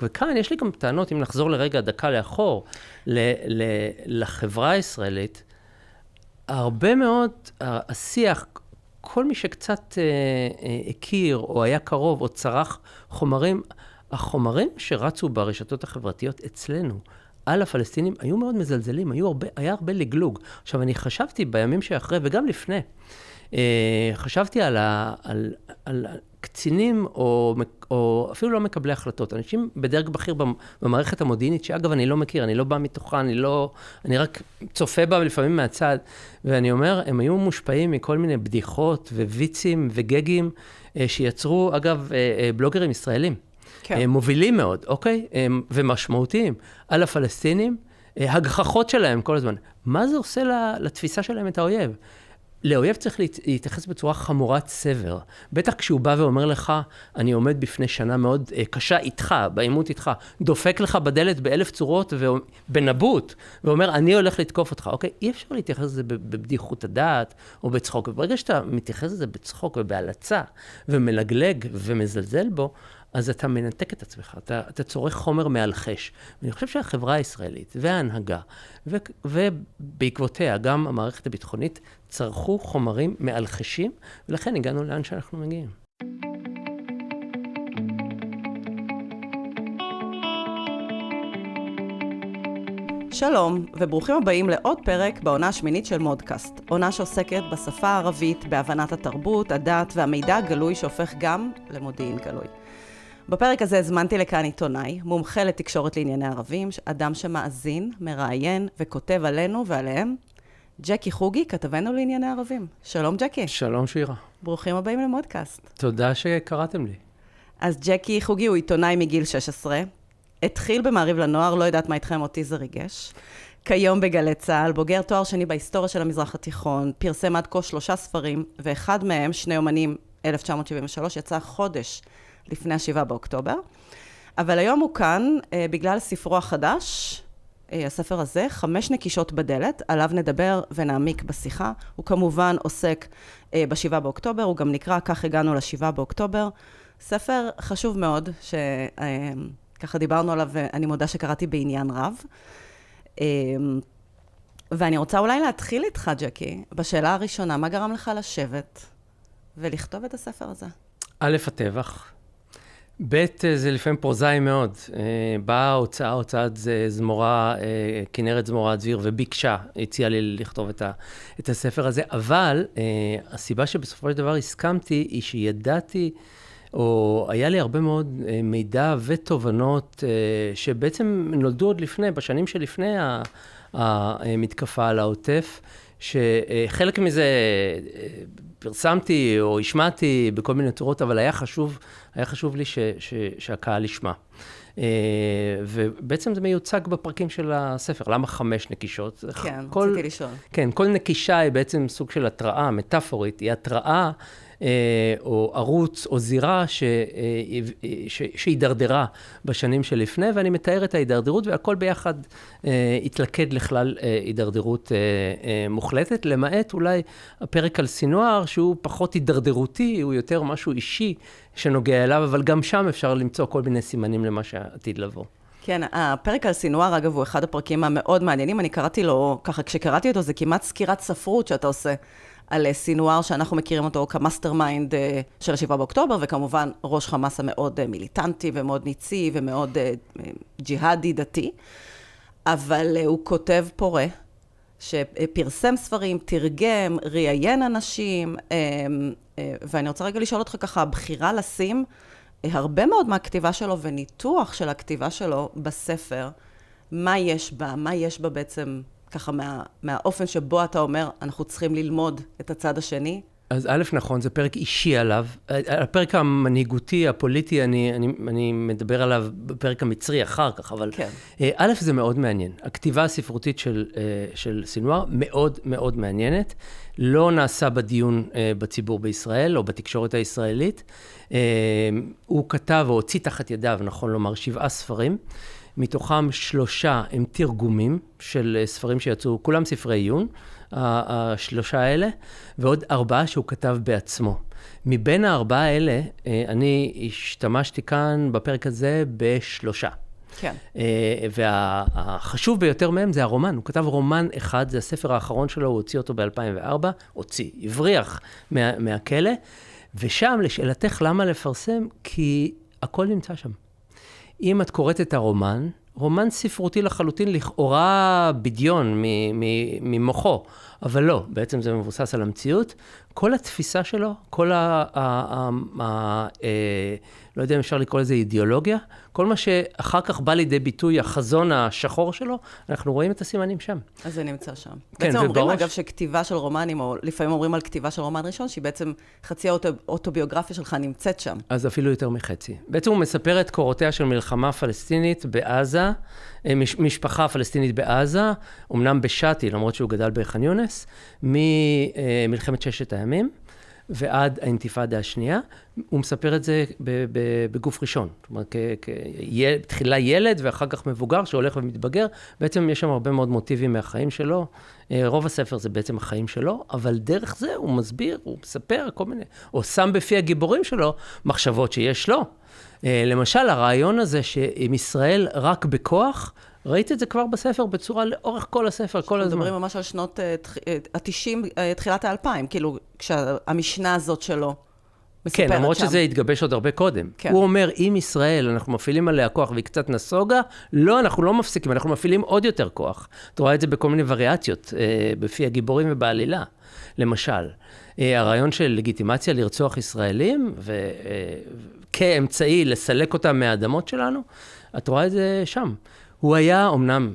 וכאן יש לי גם טענות, אם נחזור לרגע דקה לאחור, לחברה הישראלית, הרבה מאוד השיח, כל מי שקצת הכיר או היה קרוב או צרך חומרים, החומרים שרצו ברשתות החברתיות אצלנו, על הפלסטינים, היו מאוד מזלזלים, היה הרבה לגלוג. עכשיו, אני חשבתי בימים שאחרי, וגם לפני, חשבתי על קצינים או אפילו לא מקבלי החלטות. אנשים בדרג בכיר במערכת המודיעינית, שאגב, אני לא מכיר, אני לא בא מתוכה, אני רק צופה בה לפעמים מהצד, ואני אומר, הם היו מושפעים מכל מיני בדיחות וויצים וגגים, שיצרו, אגב, בלוגרים ישראלים. כן. מובילים מאוד, אוקיי? ומשמעותיים על הפלסטינים, הגחכות שלהם כל הזמן. מה זה עושה לתפיסה שלהם את האויב? לאויב צריך להתייחס בצורה חמורת סבר. בטח כשהוא בא ואומר לך, אני עומד בפני שנה מאוד קשה איתך, בעימות איתך, דופק לך בדלת באלף צורות ובנבוט, ואומר, אני הולך לתקוף אותך. אוקיי? אי אפשר להתייחס לזה בבדיחות הדעת או בצחוק. וברגע שאתה מתייחס לזה בצחוק ובהלצה, ומלגלג ומזלזל בו, אז אתה מנתק את עצמך, אתה צורך חומר מאלחש. ואני חושב שהחברה הישראלית וההנהגה, ובעקבותיה גם המערכת הביטחונית, צרכו חומרים מאלחשים, ולכן הגענו לאן שאנחנו מגיעים. שלום, וברוכים הבאים לעוד פרק בעונה השמינית של מודקאסט. עונה שעוסקת בשפה הערבית, בהבנת התרבות, הדת והמידע הגלוי שהופך גם למודיעין גלוי. בפרק הזה הזמנתי לכאן עיתונאי, מומחה לתקשורת לענייני ערבים, אדם שמאזין, מראיין וכותב עלינו ועליהם. ג'קי חוגי, כתבנו לענייני ערבים. שלום ג'קי. שלום שירה. ברוכים הבאים למודקאסט. תודה שקראתם לי. אז ג'קי חוגי הוא עיתונאי מגיל 16. התחיל במעריב לנוער, לא יודעת מה איתכם, אותי זה ריגש. כיום בגלי צהל, בוגר תואר שני בהיסטוריה של המזרח התיכון, פרסם עד כה 3 ספרים, ואחד מהם, שני אומנים, 1973, יצא חודש לפני 7 באוקטובר. אבל היום הוא כאן בגלל ספרו החדש, הספר הזה, 5 נקישות בדלת, עליו נדבר ונעמיק בשיחה. הוא כמובן עוסק ב7 באוקטובר, הוא גם נקרא כך הגענו ל7 באוקטובר. ספר חשוב מאוד, שככה דיברנו עליו, ואני מודה שקראתי בעניין רב. ואני רוצה אולי להתחיל איתך, ג'קי, בשאלה הראשונה, מה גרם לך לשבת ולכתוב את הספר הזה? א', הטבח. ב', זה לפעמים פרוזאי מאוד. באה הוצאת זמורה, כנרת זמורה דביר, וביקשה, הציעה לי לכתוב את הספר הזה. אבל הסיבה שבסופו של דבר הסכמתי, היא שידעתי, או היה לי הרבה מאוד מידע ותובנות, שבעצם נולדו עוד לפני, בשנים שלפני המתקפה על העוטף, שחלק מזה פרסמתי או השמעתי בכל מיני צורות, אבל היה חשוב לי שהקהל ישמע. ובעצם זה מיוצג בפרקים של הספר. למה 5 נקישות? כן, רציתי לשאול. כן, כל נקישה היא בעצם סוג של התראה, מטאפורית, היא התראה, או ערוץ או זירה שהידרדרה בשנים שלפני, ואני מתאר את ההידרדרות, והכל ביחד התלכד לכלל הידרדרות מוחלטת, למעט אולי הפרק על סינואר, שהוא פחות הידרדרותי, הוא יותר משהו אישי שנוגע אליו, אבל גם שם אפשר למצוא כל מיני סימנים למה שעתיד לבוא. כן, הפרק על סינואר, אגב, הוא אחד הפרקים המאוד מעניינים, אני קראתי לו, ככה כשקראתי אותו, זה כמעט סקירת ספרות שאתה עושה, על סינואר, שאנחנו מכירים אותו כמאסטר מיינד של 7 באוקטובר, וכמובן ראש חמאס המאוד מיליטנטי ומאוד ניצי ומאוד ג'יהאדי דתי. אבל הוא כותב פורה, שפרסם ספרים, תרגם, ראיין אנשים, ואני רוצה רגע לשאול אותך ככה, הבחירה לשים הרבה מאוד מהכתיבה שלו וניתוח של הכתיבה שלו בספר, מה יש בה בעצם ככה מהאופן שבו אתה אומר, אנחנו צריכים ללמוד את הצד השני? אז א', נכון, זה פרק אישי עליו. הפרק המנהיגותי, הפוליטי, אני מדבר עליו בפרק המצרי אחר כך, אבל כן. א', זה מאוד מעניין. הכתיבה הספרותית של סינואר מאוד מאוד מעניינת. לא נעשה בדיון בציבור בישראל או בתקשורת הישראלית. הוא כתב או הוציא תחת ידיו, נכון לומר, 7 ספרים. מתוכם 3 הם תרגומים של ספרים שיצאו, כולם ספרי עיון, 3 האלה, ועוד 4 שהוא כתב בעצמו. מבין 4 האלה, אני השתמשתי כאן בפרק הזה ב3. כן. והחשוב ביותר מהם זה הרומן. הוא כתב רומן אחד, זה הספר האחרון שלו, הוא הוציא אותו ב-2004, הבריח מהכלא, ושם, לשאלתך למה לפרסם, כי הכל נמצא שם. אם את קוראת את הרומן, רומן ספרותי לחלוטין, לכאורה בדיון ממוחו, אבל לא, בעצם זה מבוסס על המציאות. כל התפיסה שלו, כל לא יודע אם אפשר לקרוא לזה אידיאולוגיה, כל מה שאחר כך בא לידי ביטוי, החזון השחור שלו, אנחנו רואים את הסימנים שם. אז זה נמצא שם. כן, בעצם אומרים, אגב, שכתיבה של רומנים, או לפעמים אומרים על כתיבה של רומן ראשון, שהיא בעצם חצי האוטוביוגרפיה שלך נמצאת שם. אז אפילו יותר מחצי. בעצם הוא מספר את קורותיה של מלחמה פלסטינית בעזה, משפחה פלסטינית בעזה, אמנם בשאטי, למרות שהוא גדל בח'אן יונס, ממלחמת 6 הימים, ועד האינתיפאדה השנייה, הוא מספר את זה בגוף ראשון. זאת אומרת, תחילה ילד ואחר כך מבוגר שהולך ומתבגר, בעצם יש שם הרבה מאוד מוטיבים מהחיים שלו, רוב הספר זה בעצם החיים שלו, אבל דרך זה הוא מסביר, הוא מספר כל מיני, או שם בפי הגיבורים שלו מחשבות שיש לו. למשל, הרעיון הזה שעם ישראל רק בכוח, ראית את זה כבר בספר בצורה לאורך כל הספר, כל הזמן. מדברים ממש על שנות ה-90, תחילת ה-2000, כאילו, כשהמשנה הזאת שלו מספרת שם. כן, למרות שזה התגבש עוד הרבה קודם. כן. הוא אומר, אם ישראל, אנחנו מפעילים עליה כוח והיא קצת נסוגה, לא, אנחנו לא מפסיקים, אנחנו מפעילים עוד יותר כוח. אתה רואה את זה בכל מיני וריאציות, בפי הגיבורים ובעלילה. למשל, הרעיון של לגיטימציה לרצוח ישראלים, וכאמצעי לסלק אותם מהאדמות שלנו, את רואה את זה שם. הוא היה אומנם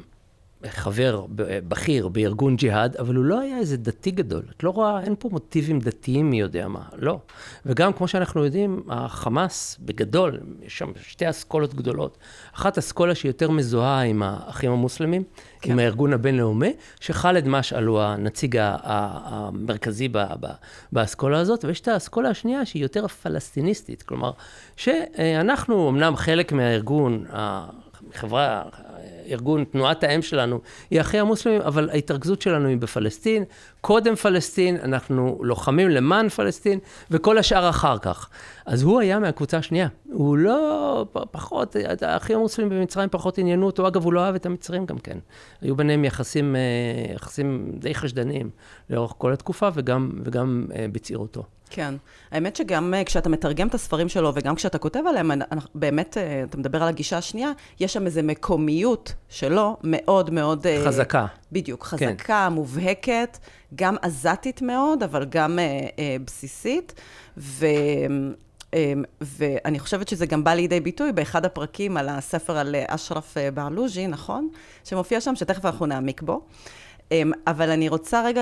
חבר בכיר בארגון ג'יהאד, אבל הוא לא היה איזה דתי גדול. את לא רואה, אין פה מוטיבים דתיים מי יודע מה, לא. וגם כמו שאנחנו יודעים, החמאס בגדול, יש שם 2 אסכולות גדולות. אחת אסכולה שהיא יותר מזוהה עם האחים המוסלמים, כן. עם הארגון הבינלאומי, שח'אלד משעל הוא הנציג המרכזי באסכולה הזאת, ויש את האסכולה השנייה שהיא יותר פלסטיניסטית, כלומר, שאנחנו אמנם חלק מהארגון, חברה, ארגון, תנועת האם שלנו, היא אחי המוסלמים, אבל ההתרכזות שלנו היא בפלסטין. קודם פלסטין, אנחנו לוחמים למען פלסטין, וכל השאר אחר כך. אז הוא היה מהקבוצה השנייה. הוא לא פחות, האחי המוסלמים במצרים פחות עניינו אותו. אגב, הוא לא אהב את המצרים גם כן. היו ביניהם יחסים די חשדניים לאורך כל התקופה, וגם בצעירותו. כן. האמת שגם כשאתה מתרגם את הספרים שלו, וגם כשאתה כותב עליהם, באמת, אתה מדבר על הגישה השנייה, יש שם איזו מקומיות שלו, מאוד מאוד... חזקה. בדיוק, חזקה, כן. מובהקת, גם עזתית מאוד, אבל גם בסיסית, ואני חושבת שזה גם בא לידי ביטוי באחד הפרקים על הספר על אשרף בעלוז'י, נכון? שמופיע שם, שתכף אנחנו נעמיק בו. אבל אני רוצה רגע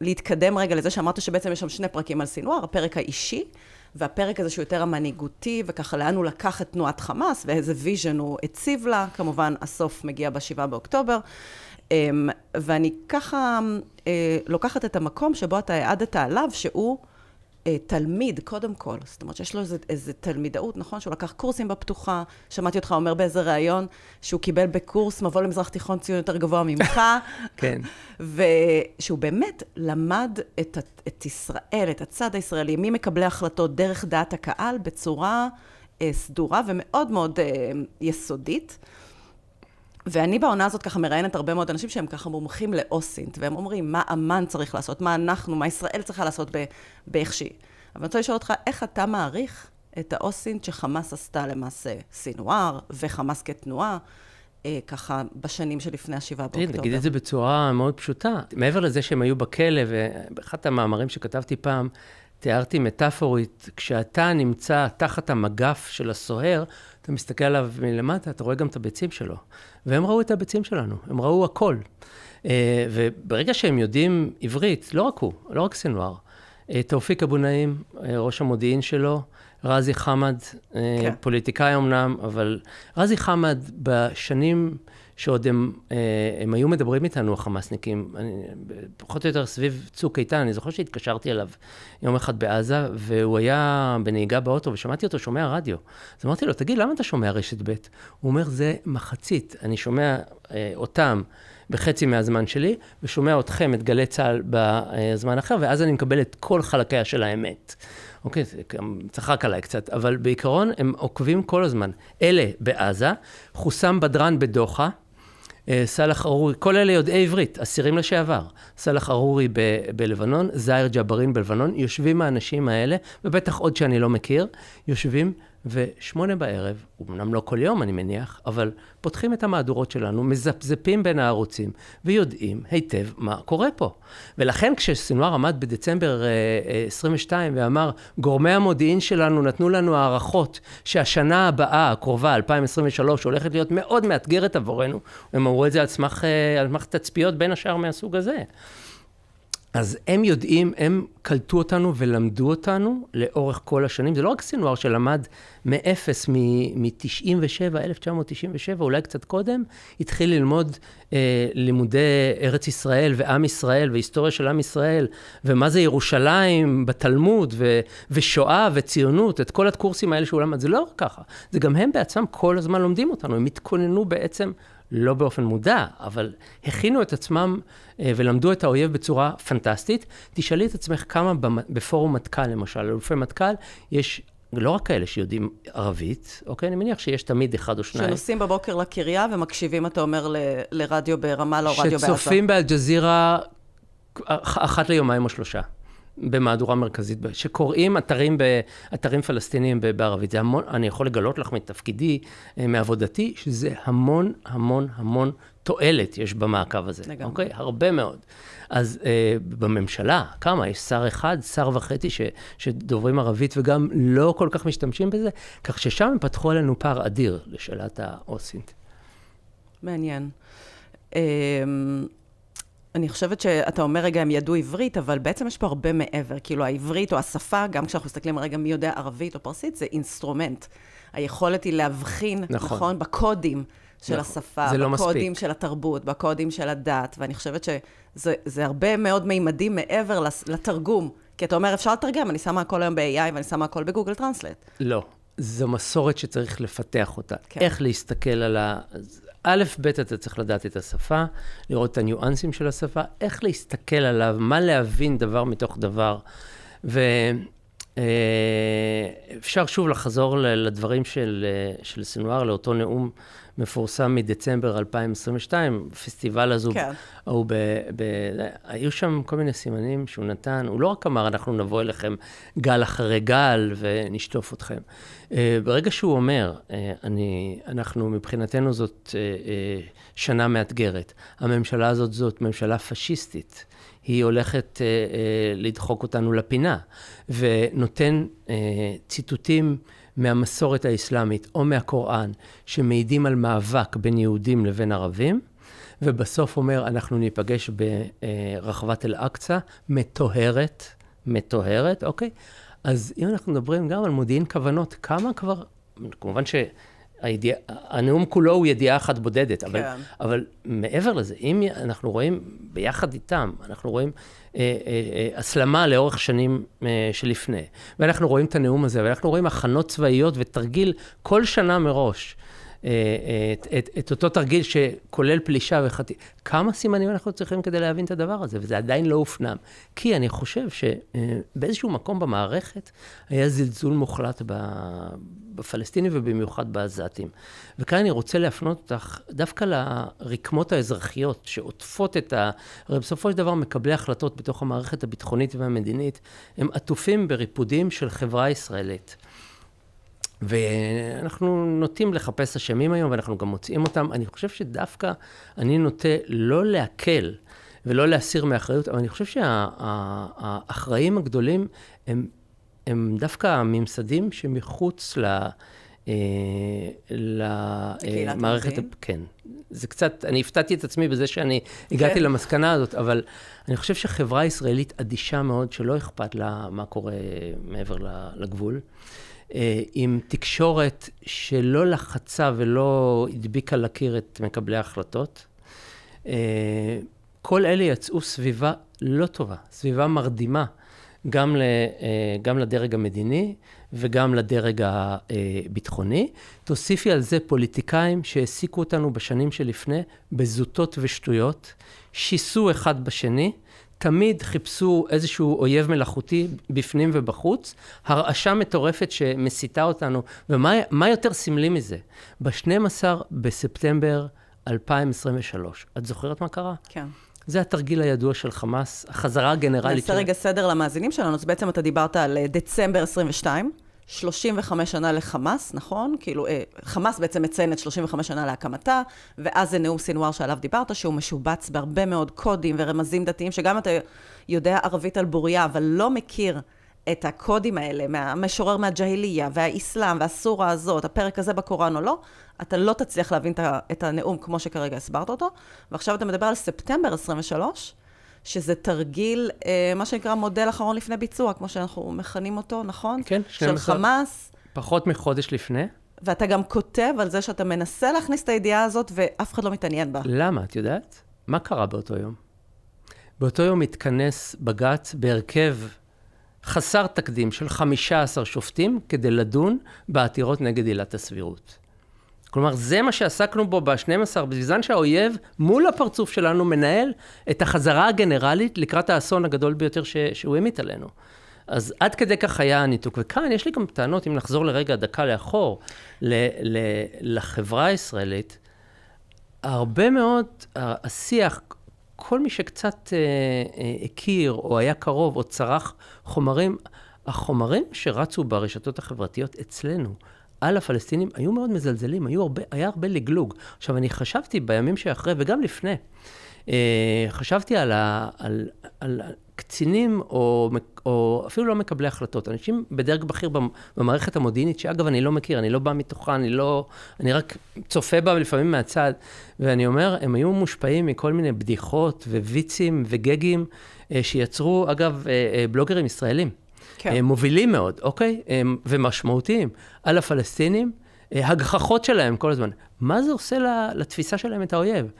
להתקדם רגע לזה שאמרת שבעצם יש שם 2 פרקים על סינואר, הפרק האישי, והפרק הזה שהוא יותר המנהיגותי, וככה לאן הוא לקח את תנועת חמאס, ואיזה ויז'ן הוא הציב לה, כמובן הסוף מגיע ב7 באוקטובר, ואני ככה לוקחת את המקום שבו אתה העדת עליו, שהוא תלמיד, קודם כל. זאת אומרת שיש לו איזה תלמידאות, נכון? שהוא לקח קורסים בפתוחה, שמעתי אותך אומר באיזה ראיון, שהוא קיבל בקורס מבוא למזרח תיכון ציון יותר גבוה ממך. כן. ושהוא באמת למד את ישראל, את הצד הישראלי, מי מקבלי החלטות דרך דעת הקהל, בצורה סדורה ומאוד מאוד יסודית. ואני בעונה הזאת ככה מראיינת הרבה מאוד אנשים שהם ככה מומחים לאוסינט, והם אומרים מה אמן צריך לעשות, מה ישראל צריכה לעשות באיך שהיא. אבל אני רוצה לשאול אותך, איך אתה מעריך את האוסינט שחמאס עשתה למעשה סינואר, וחמאס כתנועה, ככה בשנים שלפני 7 באוקטובר? תגיד את זה בצורה מאוד פשוטה. מעבר לזה שהם היו בכלא, ובאחד המאמרים שכתבתי פעם, תיארתי מטאפורית, כשאתה נמצא תחת המגף של הסוהר, אתה מסתכל עליו מלמטה, אתה רואה גם את הביצים שלו. והם ראו את הביצים שלנו, הם ראו הכל. וברגע שהם יודעים עברית, לא רק הוא, לא רק סינואר, תאופיק אבו נעים, ראש המודיעין שלו, רזי חמד, פוליטיקאי אמנם, אבל רזי חמד בשנים שעוד הם היו מדברים איתנו, החמאסניקים, פחות או יותר סביב צוק איתן, אני זוכר שהתקשרתי אליו יום אחד בעזה, והוא היה בנהיגה באוטו, ושמעתי אותו שומע רדיו. אז אמרתי לו, תגיד, למה אתה שומע רשת ב'? הוא אומר, זה מחצית, אני שומע אותם בחצי מהזמן שלי, ושומע אתכם, את גלי צהל בזמן אחר, ואז אני מקבל את כל חלקיה של האמת. אוקיי, זה צחק עליי קצת, אבל בעיקרון הם עוקבים כל הזמן. אלה בעזה, חוסם בדרן בדוחה, סלח ארורי, כל אלה יודעי עברית, אסירים לשעבר. סלח ארורי בלבנון, זאהר ג'בארין בלבנון, יושבים האנשים האלה, ובטח עוד שאני לא מכיר, יושבים ו8 בערב, אמנם לא כל יום אני מניח, אבל פותחים את המהדורות שלנו, מזפזפים בין הערוצים, ויודעים היטב מה קורה פה. ולכן כשסינואר עמד בדצמבר 22 ואמר, גורמי המודיעין שלנו נתנו לנו הערכות שהשנה הבאה, הקרובה, 2023, הולכת להיות מאוד מאתגרת עבורנו, הם אמרו את זה על סמך תצפיות בין השאר מהסוג הזה. אז הם יודעים, הם קלטו אותנו ולמדו אותנו לאורך כל השנים. זה לא רק סינואר שלמד מאפס, מ-97, 1997, אולי קצת קודם, התחיל ללמוד לימודי ארץ ישראל ועם ישראל והיסטוריה של עם ישראל, ומה זה ירושלים בתלמוד, ושואה וציונות, את כל הקורסים האלה שהוא למד. זה לא רק ככה, זה גם הם בעצמם כל הזמן לומדים אותנו, הם התכוננו בעצם, לא באופן מודע, אבל הכינו את עצמם ולמדו את האויב בצורה פנטסטית. תשאלי את עצמך כמה בפורום מטכ"ל, למשל, אלופי מטכ"ל, יש לא רק כאלה שיודעים ערבית, אוקיי? אני מניח שיש תמיד אחד או שניים. שנוסעים בבוקר לקריה ומקשיבים, אתה אומר, לרדיו ברמאללה או רדיו בעזה. שצופים באל-ג'זירה אחת ליומיים או 3. במהדורה מרכזית, שקוראים אתרים פלסטיניים בערבית. זה המון, אני יכול לגלות לך מתפקידי, מעבודתי, שזה המון, המון, המון תועלת יש במעקב הזה. אוקיי? הרבה מאוד. אז בממשלה, כמה? יש שר אחד, שר וחצי שדוברים ערבית וגם לא כל כך משתמשים בזה, כך ששם הם פתחו עלינו פער אדיר לשאלת האוסינט. מעניין. אני חושבת שאתה אומר רגע, הם ידעו עברית, אבל בעצם יש פה הרבה מעבר. כאילו העברית או השפה, גם כשאנחנו מסתכלים רגע מי יודע ערבית או פרסית, זה אינסטרומנט. היכולת היא להבחין, נכון, בקודים של השפה, בקודים של התרבות, בקודים של הדת, ואני חושבת שזה הרבה מאוד מימדים מעבר לתרגום. כי אתה אומר, אפשר לתרגם, אני שמה הכל היום ב-AI ואני שמה הכל בגוגל טרנסלייט. לא, זו מסורת שצריך לפתח אותה. איך להסתכל על א', ב', אתה צריך לדעת את השפה, לראות את הניואנסים של השפה, איך להסתכל עליו, מה להבין דבר מתוך דבר. ואפשר שוב לחזור לדברים של סינואר, לאותו נאום מפורסם מדצמבר 2022, פסטיבל הזו, היו שם כל מיני סימנים שהוא נתן, הוא לא רק אמר, אנחנו נבוא אליכם גל אחרי גל ונשטוף אתכם. ברגע שהוא אומר, אנחנו מבחינתנו זאת שנה מאתגרת, הממשלה הזאת זאת ממשלה פשיסטית, היא הולכת לדחוק אותנו לפינה, ונותן ציטוטים מהמסורת האסלאמית או מהקוראן, שמעידים על מאבק בין יהודים לבין ערבים, ובסוף אומר, אנחנו ניפגש ברחבת אל-אקצה, מטוהרת, אוקיי? אז אם אנחנו מדברים גם על מודיעין כוונות, כמה כבר, כמובן שהנאום כולו הוא ידיעה אחת בודדת, אבל מעבר לזה, אם אנחנו רואים ביחד איתם, אנחנו רואים הסלמה לאורך שנים שלפני, ואנחנו רואים את הנאום הזה, ואנחנו רואים הכנות צבאיות ותרגיל כל שנה מראש, את אותו תרגיל שכולל פלישה וחטי. כמה סימנים אנחנו צריכים כדי להבין את הדבר הזה, וזה עדיין לא הופנם. כי אני חושב שבאיזשהו מקום במערכת היה זלזול מוחלט בפלסטינים ובמיוחד בעזתים. וכאן אני רוצה להפנות אותך דווקא לרקמות האזרחיות שעוטפות הרי בסופו של דבר מקבלי החלטות בתוך המערכת הביטחונית והמדינית, הם עטופים בריפודים של חברה ישראלית. ואנחנו נוטים לחפש אשמים היום, ואנחנו גם מוצאים אותם. אני חושב שדווקא אני נוטה לא להקל ולא להסיר מאחריות, אבל אני חושב שהאחראים הגדולים הם דווקא הממסדים שמחוץ למערכת, כן. זה קצת, אני הפתעתי את עצמי בזה שאני הגעתי למסקנה הזאת, אבל אני חושב שחברה ישראלית אדישה מאוד, שלא אכפת לה מה קורה מעבר לגבול. עם תקשורת שלא לחצה ולא הדביקה לקיר את מקבלי ההחלטות. כל אלה יצאו סביבה לא טובה, סביבה מרדימה, גם לדרג המדיני וגם לדרג הביטחוני. תוסיפי על זה פוליטיקאים שהעסיקו אותנו בשנים שלפני בזוטות ושטויות, שיסו אחד בשני, תמיד חיפשו איזשהו אויב מלאכותי בפנים ובחוץ, הרעשה מטורפת שמסיתה אותנו, ומה יותר סמלי מזה? ב-12 בספטמבר 2023, את זוכרת מה קרה? כן. זה התרגיל הידוע של חמאס, החזרה הגנרלית. נעשה רגע סדר למאזינים שלנו, אז בעצם אתה דיברת על דצמבר 22, 35 שנה לחמאס, נכון? כאילו, חמאס בעצם מציינת 35 שנה להקמתה, ואז זה נאום סינואר שעליו דיברת, שהוא משובץ בהרבה מאוד קודים ורמזים דתיים, שגם אתה יודע ערבית על בוריה, אבל לא מכיר את הקודים האלה, מהמשורר מהג'היליה, והאסלאם, והסורה הזאת, הפרק הזה בקוראן או לא, אתה לא תצליח להבין את הנאום כמו שכרגע הסברת אותו, ועכשיו אתה מדבר על ספטמבר 23, שזה תרגיל, מה שנקרא מודל אחרון לפני ביצוע, כמו שאנחנו מכנים אותו, נכון? כן, של חמאס. פחות מחודש לפני. ואתה גם כותב על זה שאתה מנסה להכניס את הידיעה הזאת, ואף אחד לא מתעניין בה. למה? את יודעת? מה קרה באותו יום? באותו יום התכנס בג"ץ בהרכב חסר תקדים של 15 שופטים, כדי לדון בעתירות נגד עילת הסבירות. כלומר, זה מה שעסקנו בו ב-12, בזמן שהאויב מול הפרצוף שלנו מנהל את החזרה הגנרלית לקראת האסון הגדול ביותר שהוא המיט עלינו. אז עד כדי כך היה הניתוק. וכאן יש לי גם טענות, אם נחזור לרגע דקה לאחור, לחברה הישראלית, הרבה מאוד השיח, כל מי שקצת הכיר או היה קרוב או צרך חומרים, החומרים שרצו ברשתות החברתיות אצלנו, על הפלסטינים, היו מאוד מזלזלים, היה הרבה לגלוג. עכשיו, אני חשבתי בימים שאחרי, וגם לפני, חשבתי על קצינים, או אפילו לא מקבלי החלטות, אנשים בדרג בכיר במערכת המודיעינית, שאגב, אני לא מכיר, אני לא בא מתוכה, אני רק צופה בה לפעמים מהצד, ואני אומר, הם היו מושפעים מכל מיני בדיחות וויצים וגגים, שיצרו, אגב, בלוגרים ישראלים. כן. מובילים מאוד, אוקיי? ומשמעותיים על הפלסטינים, הגחכות שלהם כל הזמן. מה זה עושה לתפיסה שלהם את האויב?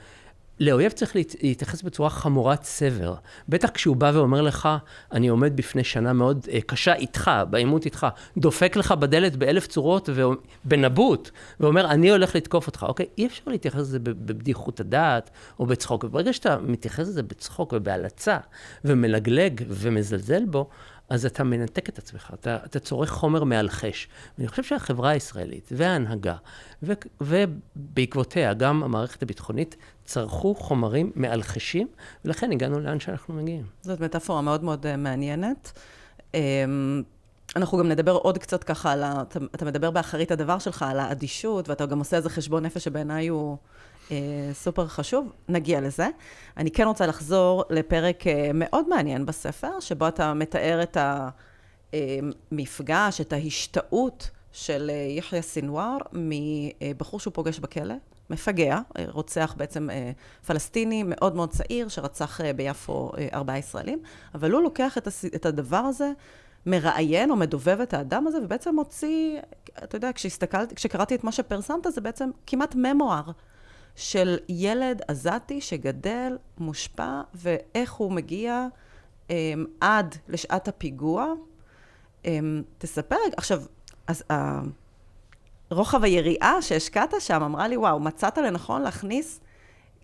לאויב צריך להתייחס בצורה חמורת סבר. בטח כשהוא בא ואומר לך, אני עומד בפני שנה מאוד קשה איתך, בעימות איתך, דופק לך בדלת ב1000 צורות ובנבוט, ואומר, אני הולך לתקוף אותך. אוקיי? אי אפשר להתייחס לזה בבדיחות הדעת או בצחוק. וברגע שאתה מתייחס לזה בצחוק ובהלצה, ומלגלג ומזלזל בו, אז אתה מנתק את עצמך, אתה צורך חומר מאלחש. ואני חושב שהחברה הישראלית וההנהגה, ובעקבותיה גם המערכת הביטחונית, צרכו חומרים מאלחשים, ולכן הגענו לאן שאנחנו מגיעים. זאת מטאפורה מאוד מאוד מעניינת. אנחנו גם נדבר עוד קצת ככה, אתה מדבר באחרית הדבר שלך, על האדישות, ואתה גם עושה איזה חשבון נפש שבעיניי הוא סופר חשוב, נגיע לזה. אני כן רוצה לחזור לפרק מאוד מעניין בספר, שבו אתה מתאר את המפגש, את ההשתאות של יחיא סינואר, מבחור שהוא פוגש בכלא, מפגע, רוצח בעצם פלסטיני מאוד מאוד צעיר, שרצח ביפו 4 ישראלים, אבל הוא לוקח את הדבר הזה, מראיין או מדובב את האדם הזה, ובעצם מוציא, אתה יודע, כשקראתי את מה שפרסמת, זה בעצם כמעט ממואר, של ילד עזתי שגדל, מושפע, ואיך הוא מגיע עד לשעת הפיגוע. תספר, עכשיו, אז רוחב היריעה שהשקעת שם אמרה לי, וואו, מצאת לנכון להכניס,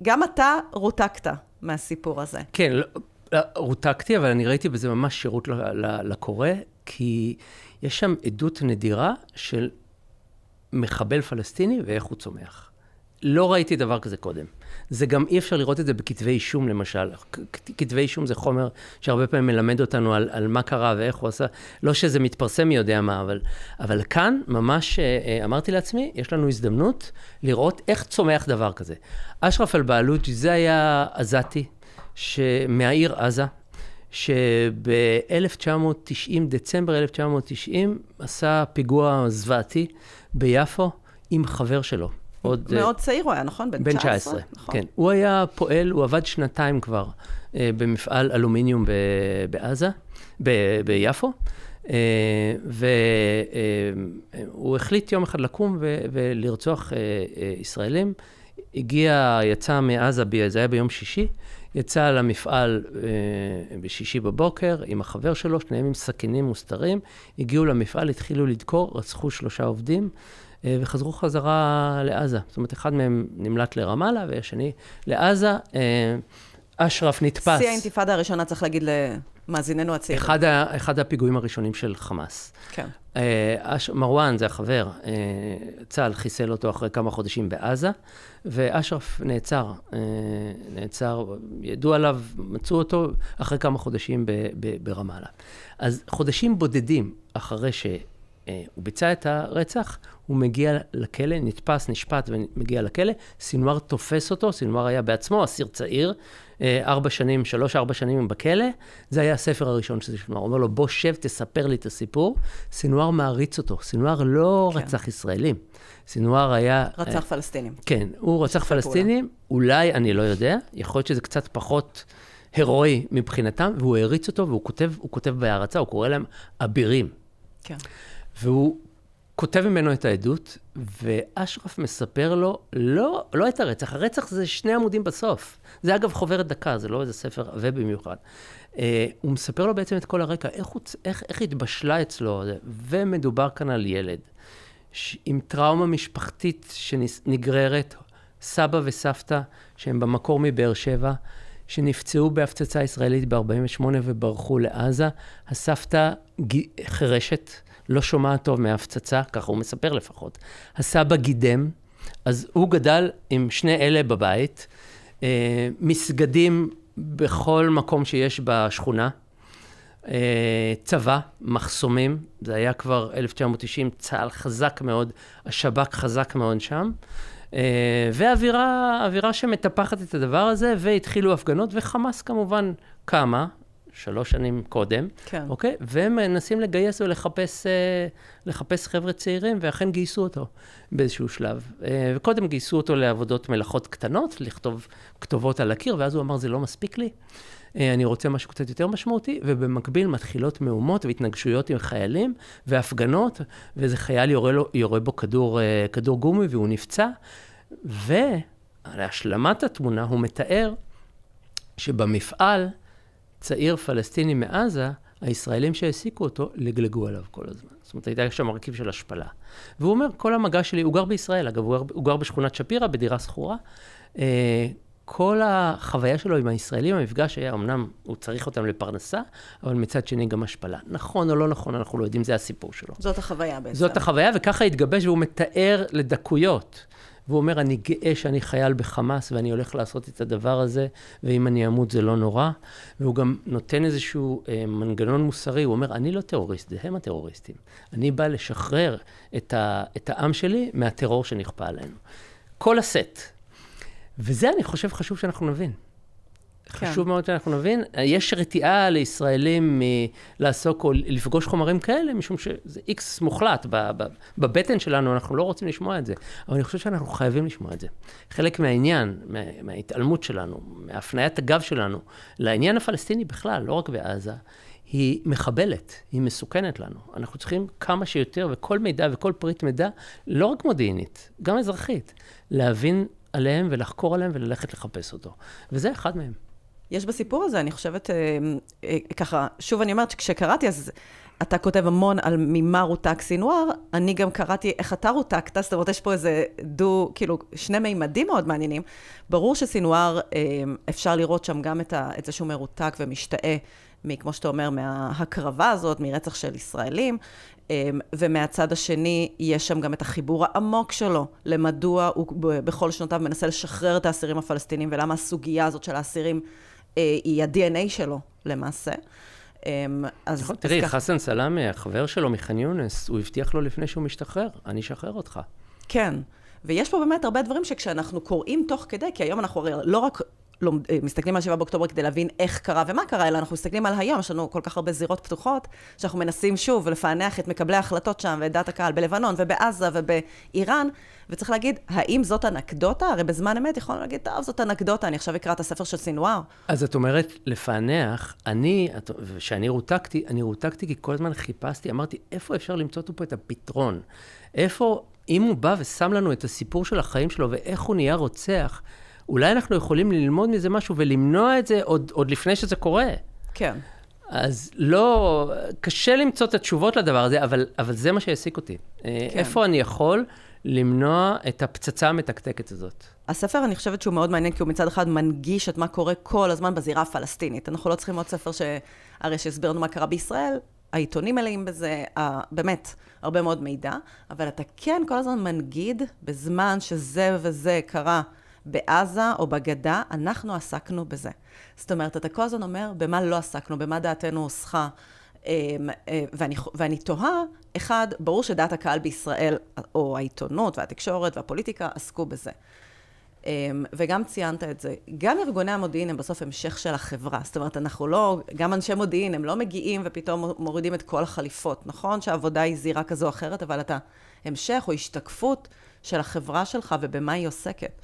גם אתה רותקת מהסיפור הזה. כן, רותקתי, אבל אני ראיתי בזה ממש שירות לקורא, כי יש שם עדות נדירה של מחבל פלסטיני ואיך הוא צומח. לא ראיתי דבר כזה קודם. זה גם אי אפשר לראות את זה בכתבי אישום, למשל. כתבי אישום זה חומר שהרבה פעמים מלמד אותנו על מה קרה ואיך הוא עשה. לא שזה מתפרסם מי יודע מה, אבל כאן ממש אמרתי לעצמי, יש לנו הזדמנות לראות איך צומח דבר כזה. אשרף אל-בעלוג' זה היה עזתי, מהעיר עזה, שב-1990, דצמבר 1990, עשה פיגוע זוועתי ביפו עם חבר שלו. מאוד צעיר הוא היה, נכון? בן 19. נכון. כן. הוא היה פועל, הוא עבד 2 כבר במפעל אלומיניום בעזה, ביפו, והוא החליט יום אחד לקום ולרצוח ישראלים. יצא מעזה, זה היה ביום שישי, יצא למפעל בשישי בבוקר עם החבר שלו, שניהם עם סכינים מוסתרים, הגיעו למפעל, התחילו לדקור, רצחו 3 עובדים, וחזרו חזרה לעזה. זאת אומרת, אחד מהם נמלט לרמאללה, והשני לעזה. אשרף נתפס. שיא האינתיפאדה הראשונה, צריך להגיד למאזיננו הצעירים. אחד הפיגועים הראשונים של חמאס. כן. מרואן, זה החבר, צה"ל חיסל אותו אחרי כמה חודשים בעזה, ואשרף נעצר, ידעו עליו, מצאו אותו אחרי כמה חודשים ברמאללה. אז חודשים בודדים אחרי שהוא ביצע את הרצח, הוא מגיע לכלא, נתפס, נשפט ומגיע לכלא, סינואר תופס אותו, סינואר היה בעצמו אסיר צעיר, 3-4 שנים בכלא, זה היה הספר הראשון של סינואר, הוא אומר לו, בוא שב, תספר לי את הסיפור, סינואר מעריץ אותו, סינואר לא רצח ישראלים, סינואר היה... רצח פלסטינים. כן, הוא רצח פלסטינים, אולי, אני לא יודע, יכול להיות שזה קצת פחות הירואי מבחינתם, והוא העריץ אותו, והוא כותב בהערצה, הוא קורא להם אבירים. כן. והוא כותב ממנו את העדות, ואשרף מספר לו, לא את הרצח, הרצח זה 2 עמודים בסוף. זה אגב חוברת דקה, זה לא איזה ספר עבה במיוחד. הוא מספר לו בעצם את כל הרקע, איך התבשלה אצלו, ומדובר כאן על ילד, עם טראומה משפחתית שנגררת, סבא וסבתא, שהם במקור מבאר שבע, שנפצעו בהפצצה ישראלית ב-48 וברחו לעזה. הסבתא חרשת, לא שומעת טוב מההפצצה, ככה הוא מספר לפחות. הסבא גידם, אז הוא גדל עם 2 אלה בבית, מסגדים בכל מקום שיש בשכונה, צבא, מחסומים, זה היה כבר 1990, צה"ל חזק מאוד, השב"כ חזק מאוד שם, ואווירה שמטפחת את הדבר הזה, והתחילו הפגנות, וחמאס כמובן קמה, 3 שנים קודם, כן. אוקיי? והם מנסים לגייס ולחפש חבר'ה צעירים, ואכן גייסו אותו באיזשהו שלב. וקודם גייסו אותו לעבודות מלאכות קטנות, לכתוב כתובות על הקיר, ואז הוא אמר, זה לא מספיק לי, אני רוצה משהו קצת יותר משמעותי, ובמקביל מתחילות מהומות והתנגשויות עם חיילים, והפגנות, ואיזה חייל יורה בו כדור גומי, והוא נפצע, ולהשלמת התמונה הוא מתאר שבמפעל, צעיר פלסטיני מעזה, הישראלים שהעסיקו אותו, לגלגו עליו כל הזמן. זאת אומרת, הייתה שם מרכיב של השפלה. והוא אומר, כל המגע שלי, הוא גר בישראל, אגב, הוא גר בשכונת שפירא, בדירה סחורה. כל החוויה שלו עם הישראלים, המפגש היה, אמנם הוא צריך אותם לפרנסה, אבל מצד שני גם השפלה. נכון או לא נכון, אנחנו לא יודעים, זה הסיפור שלו. זאת החוויה בעצם. זאת החוויה, וככה התגבש, והוא מתאר לדקויות. והוא אומר, אני גאה שאני חייל בחמאס, ואני הולך לעשות את הדבר הזה, ואם אני אמות זה לא נורא. והוא גם נותן איזשהו מנגנון מוסרי, הוא אומר, אני לא טרוריסט, זה הם הטרוריסטים. אני בא לשחרר את העם שלי מהטרור שנכפה עלינו. כל הסט. וזה אני חושב חשוב שאנחנו נבין. כן. חשוב מאוד שאנחנו נבין. יש רתיעה לישראלים לעסוק או לפגוש חומרים כאלה, משום שזה איקס מוחלט. בבטן שלנו אנחנו לא רוצים לשמוע את זה. אבל אני חושב שאנחנו חייבים לשמוע את זה. חלק מהעניין, מההתעלמות שלנו, מהפניית הגב שלנו, לעניין הפלסטיני בכלל, לא רק בעזה, היא מחבלת, היא מסוכנת לנו. אנחנו צריכים כמה שיותר, וכל מידע וכל פריט מידע, לא רק מודיעינית, גם אזרחית, להבין עליהם ולחקור עליהם וללכת לחפש אותו. וזה אחד מהם. יש בסיפור הזה, אני חושבת, ככה, שוב אני אומרת, כשקראתי, אז אתה כותב המון על ממה רותק סינואר, אני גם קראתי איך אתה רותקת, זאת אומרת, יש פה איזה כאילו, 2 מימדים מאוד מעניינים. ברור שסינואר, אפשר לראות שם גם את זה שהוא מרותק ומשתאה, כמו שאתה אומר, מההקרבה הזאת, מרצח של ישראלים, ומהצד השני, יש שם גם את החיבור העמוק שלו, למדוע הוא בכל שנותיו מנסה לשחרר את האסירים הפלסטינים, ולמה הסוגיה הזאת של האסירים היא ה-DNA שלו, למעשה. נכון, תראי, חסן סלאמה, החבר שלו מח'אן יונס, הוא הבטיח לו לפני שהוא משתחרר, אני אשחרר אותך. כן, ויש פה באמת הרבה דברים שכשאנחנו קוראים תוך כדי, כי היום אנחנו לא רק מסתכלים על 7 באוקטובר כדי להבין איך קרה ומה קרה, אלא אנחנו מסתכלים על היום, יש לנו כל כך הרבה זירות פתוחות, שאנחנו מנסים שוב לפענח את מקבלי ההחלטות שם, ואת דעת הקהל בלבנון ובעזה ובאיראן, וצריך להגיד, האם זאת אנקדוטה? הרי בזמן אמת יכולנו להגיד, טוב, זאת אנקדוטה, אני עכשיו אקרא את הספר של סינואר. אז את אומרת, לפענח, שאני רותקתי כי כל הזמן חיפשתי, אמרתי, איפה אפשר למצוא פה את הפתרון? איפה, אם הוא בא ושם לנו את הסיפור של החיים שלו, ואיך הוא נהיה רוצח, אולי אנחנו יכולים ללמוד מזה משהו ולמנוע את זה עוד לפני שזה קורה. כן. אז לא, קשה למצוא את התשובות לדבר הזה, אבל זה מה שהעסיק אותי. כן. איפה אני יכול למנוע את הפצצה המתקתקת הזאת? הספר, אני חושבת שהוא מאוד מעניין, כי הוא מצד אחד מנגיש את מה קורה כל הזמן בזירה הפלסטינית. אנחנו לא צריכים עוד ספר שהרי שהסבירנו מה קרה בישראל, העיתונים מלאים בזה, באמת, הרבה מאוד מידע, אבל אתה כן כל הזמן מנגיד בזמן שזה וזה קרה בעזה או בגדה, אנחנו עסקנו בזה. זאת אומרת, אתה כל הזמן אומר, במה לא עסקנו, במה דעתנו הוסחה, ואני תוהה, אחד, ברור שדעת הקהל בישראל, או העיתונות והתקשורת והפוליטיקה, עסקו בזה. וגם ציינת את זה. גם ארגוני המודיעין הם בסוף המשך של החברה. זאת אומרת, אנחנו לא, גם אנשי מודיעין, הם לא מגיעים ופתאום מורידים את כל החליפות. נכון שהעבודה היא זירה כזו או אחרת, אבל אתה המשך או השתקפות של החברה שלך ובמה היא עוסקת.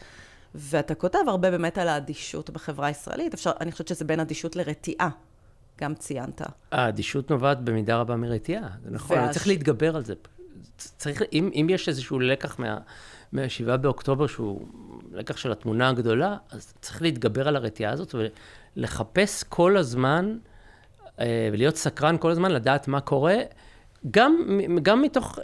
ואתה כותב הרבה באמת על האדישות בחברה הישראלית. אני חושבת שזה בין אדישות לרתיעה. גם ציינת. האדישות נובעת במידה רבה מרתיעה. זה נכון, צריך להתגבר על זה. צריך, אם יש איזשהו לקח מה-7 באוקטובר, שהוא לקח של התמונה הגדולה, אז צריך להתגבר על הרתיעה הזאת, ולחפש כל הזמן, ולהיות סקרן כל הזמן, לדעת מה קורה, גם מתוך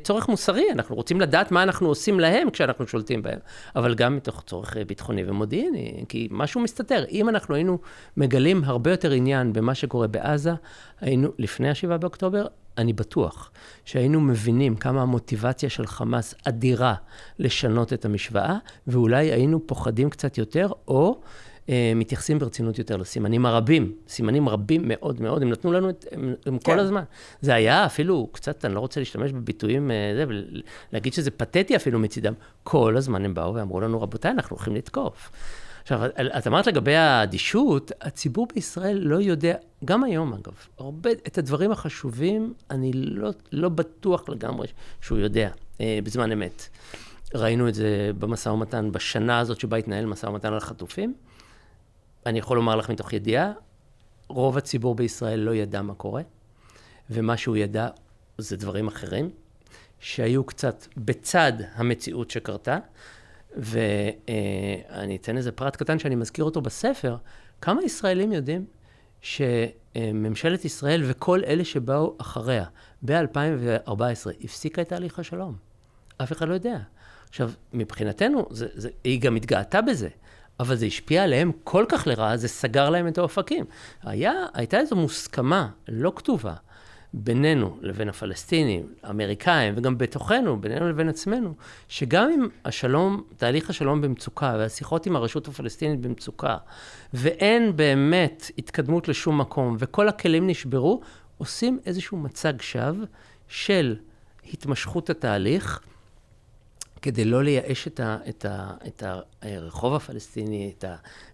צורך מוסרי, אנחנו רוצים לדעת מה אנחנו עושים להם כשאנחנו שולטים בהם, אבל גם מתוך צורך ביטחוני ומודיעיני, כי משהו מסתתר. אם אנחנו היינו מגלים הרבה יותר עניין במה שקורה בעזה, היינו לפני 7 באוקטובר, אני בטוח שהיינו מבינים כמה המוטיבציה של חמאס אדירה לשנות את המשוואה, ואולי היינו פוחדים קצת יותר, או מתייחסים ברצינות יותר לסימנים הרבים, סימנים רבים מאוד מאוד, הם נתנו לנו הם כל הזמן. זה היה אפילו קצת, אני לא רוצה להשתמש בביטויים, להגיד שזה פתטי אפילו מצידם, כל הזמן הם באו ואמרו לנו, רבותיי, אנחנו הולכים לתקוף. עכשיו, את אמרת לגבי האדישות, הציבור בישראל לא יודע, גם היום אגב, הרבה, את הדברים החשובים, אני לא בטוח לגמרי שהוא יודע בזמן אמת. ראינו את זה במשא ומתן, בשנה הזאת שבה התנהל משא ומתן על החטופים. אני יכול לומר לך מתוך ידיעה, רוב הציבור בישראל לא ידע מה קורה, ומה שהוא ידע זה דברים אחרים, שהיו קצת בצד המציאות שקרתה, ואני אתן איזה פרט קטן שאני מזכיר אותו בספר, כמה ישראלים יודעים שממשלת ישראל וכל אלה שבאו אחריה, ב-2014, הפסיקה את תהליך השלום. אף אחד לא יודע. עכשיו, מבחינתנו, היא גם התגאתה בזה, אבל זה השפיע עליהם כל כך לרעה, זה סגר להם את האופקים. הייתה איזו מוסכמה לא כתובה בינינו לבין הפלסטינים, האמריקאים, וגם בתוכנו, בינינו לבין עצמנו, שגם אם השלום, תהליך השלום במצוקה, והשיחות עם הרשות הפלסטינית במצוקה, ואין באמת התקדמות לשום מקום, וכל הכלים נשברו, עושים איזשהו מצג שווא של התמשכות התהליך, כדי לא לייאש את הרחוב הפלסטיני, את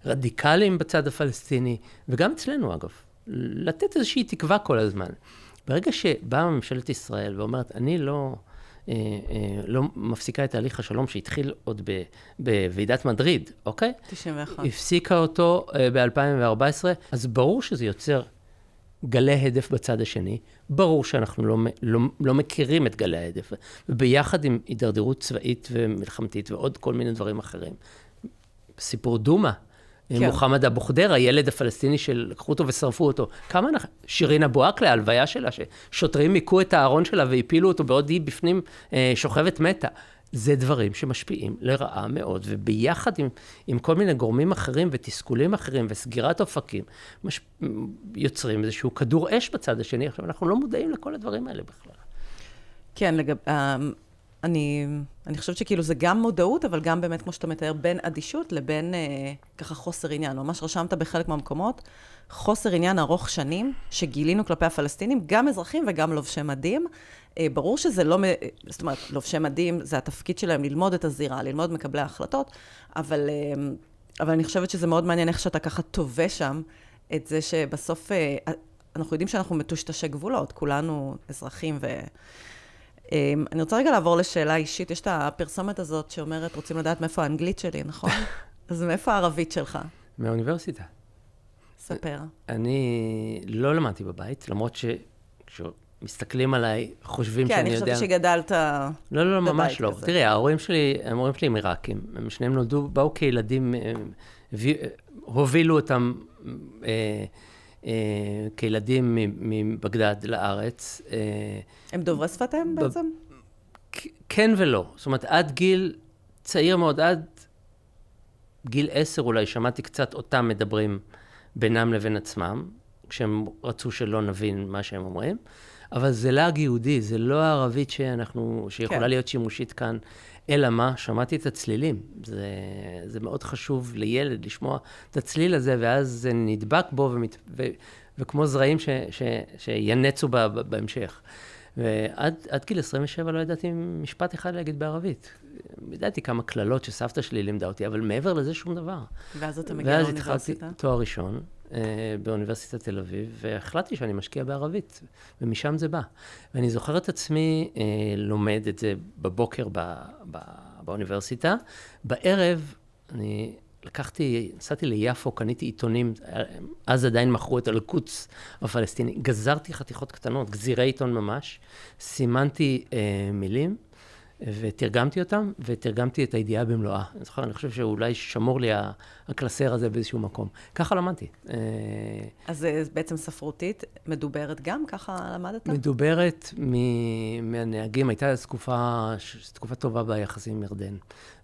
הרדיקלים בצד הפלסטיני, וגם אצלנו אגב, לתת איזושהי תקווה כל הזמן. ברגע שבאה ממשלת ישראל ואומרת, אני לא מפסיקה את תהליך השלום שהתחיל עוד בוועידת מדריד, אוקיי? 91. הפסיקה אותו ב-2014, אז ברור שזה יוצר גלי הדף בצד השני, ברור שאנחנו לא מכירים את גלי ההדף, וביחד עם הידרדרות צבאית ומלחמתית ועוד כל מיני דברים אחרים. סיפור דומה, כן. מוחמד אבו ח'דיר, הילד הפלסטיני שלקחו אותו ושרפו אותו. כמה אנחנו, שירין אבו עאקלה, ההלוויה שלה, ששוטרים מיקו את הארון שלה והפילו אותו בעוד היא בפנים שוכבת מתה. זה דברים שמשפיעים לרעה מאוד, וביחד עם כל מיני גורמים אחרים ותסכולים אחרים וסגירת אופקים, יוצרים איזשהו כדור אש בצד השני. עכשיו, אנחנו לא מודעים לכל הדברים האלה בכלל. כן, אני חושבת שכאילו זה גם מודעות, אבל גם באמת, כמו שאתה מתאר, בין אדישות לבין ככה חוסר עניין. ממש רשמת בחלק מהמקומות, חוסר עניין ארוך שנים, שגילינו כלפי הפלסטינים, גם אזרחים וגם לובשי מדים. ברור שזה לא, זאת אומרת, לובשי מדים, זה התפקיד שלהם ללמוד את הזירה, ללמוד מקבלי ההחלטות, אבל אבל אני חושבת שזה מאוד מעניין איך שאתה ככה טובה שם, את זה שבסוף אנחנו יודעים שאנחנו מטושטשי גבולות, כולנו אזרחים אני רוצה רגע לעבור לשאלה אישית. יש את הפרסומת הזאת שאומרת, רוצים לדעת מאיפה האנגלית שלי, נכון? אז מאיפה הערבית שלך? מהאוניברסיטה. ספר. אני לא למדתי בבית, למרות שכשמסתכלים עליי, חושבים שאני יודע... כן, אני חושבת שגדלת לא, ממש לא. תראי, ההורים שלי הם עיראקים. הם שניהם נולדו, באו כילדים, הובילו אותם כילדים מבגדד לארץ. הם דוברי שפתיהם בעצם? כן ולא. זאת אומרת, עד גיל צעיר מאוד, עד גיל 10 אולי, שמעתי קצת אותם מדברים בינם לבין עצמם, כשהם רצו שלא נבין מה שהם אומרים, אבל זה לעג יהודי, זה לא הערבית שיכולה להיות שימושית כאן, אלא מה? שמעתי את הצלילים. זה מאוד חשוב לילד לשמוע את הצליל הזה, ואז זה נדבק בו, וכמו זרעים שינצו בהמשך. ועד גיל 27 לא ידעתי משפט אחד להגיד בערבית. ידעתי כמה כללות שסבתא שלי לימדה אותי, אבל מעבר לזה שום דבר. ואז אתה מגיע לאוניברסיטה? ואז התחלתי תואר ראשון באוניברסיטת תל אביב, והחלטתי שאני משקיע בערבית, ומשם זה בא. ואני זוכר את עצמי לומד את זה בבוקר באוניברסיטה. בערב אני נסעתי ליפו, קניתי עיתונים, אז עדיין מכרו את אל-קודס הפלסטיני, גזרתי חתיכות קטנות, גזירי עיתון ממש, סימנתי מילים, ותרגמתי אותם, ותרגמתי את הידיעה במלואה. אני חושב שאולי שמור לי הקלסר הזה באיזשהו מקום. ככה למדתי. אז בעצם ספרותית מדוברת גם? ככה למדת? מדוברת מהנהגים. הייתה תקופה טובה ביחסים עם ירדן.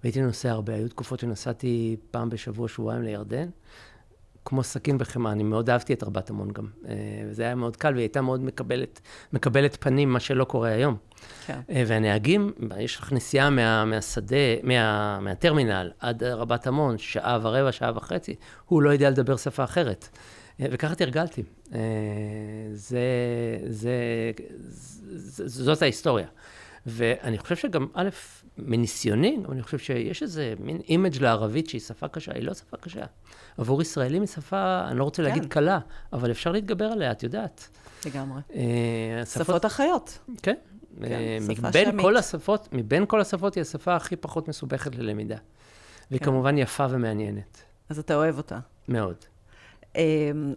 והייתי נוסע הרבה. היו תקופות שנסעתי פעם בשבוע, שבועיים לירדן. כמו סכין בחמה, אני מאוד אהבתי את רבת עמון גם. וזה היה מאוד קל, והיא הייתה מאוד מקבלת פנים, מה שלא קורה היום. כן. והנהגים, יש לך נסיעה מהשדה, מהטרמינל עד רבת עמון, שעה ורבע, שעה וחצי, הוא לא יודע לדבר שפה אחרת. וככה תרגלתי. זאת ההיסטוריה. ואני חושב שגם, א', מניסיוני, אני חושב שיש איזה מין אימג' לערבית שהיא שפה קשה, היא לא שפה קשה. עבור ישראלים היא שפה, אני לא רוצה להגיד קלה, אבל אפשר להתגבר עליה, את יודעת. לגמרי. שפות אחיות. כן. מבין כל השפות היא השפה הכי פחות מסובכת ללמידה. והיא כמובן יפה ומעניינת. אז אתה אוהב אותה. מאוד.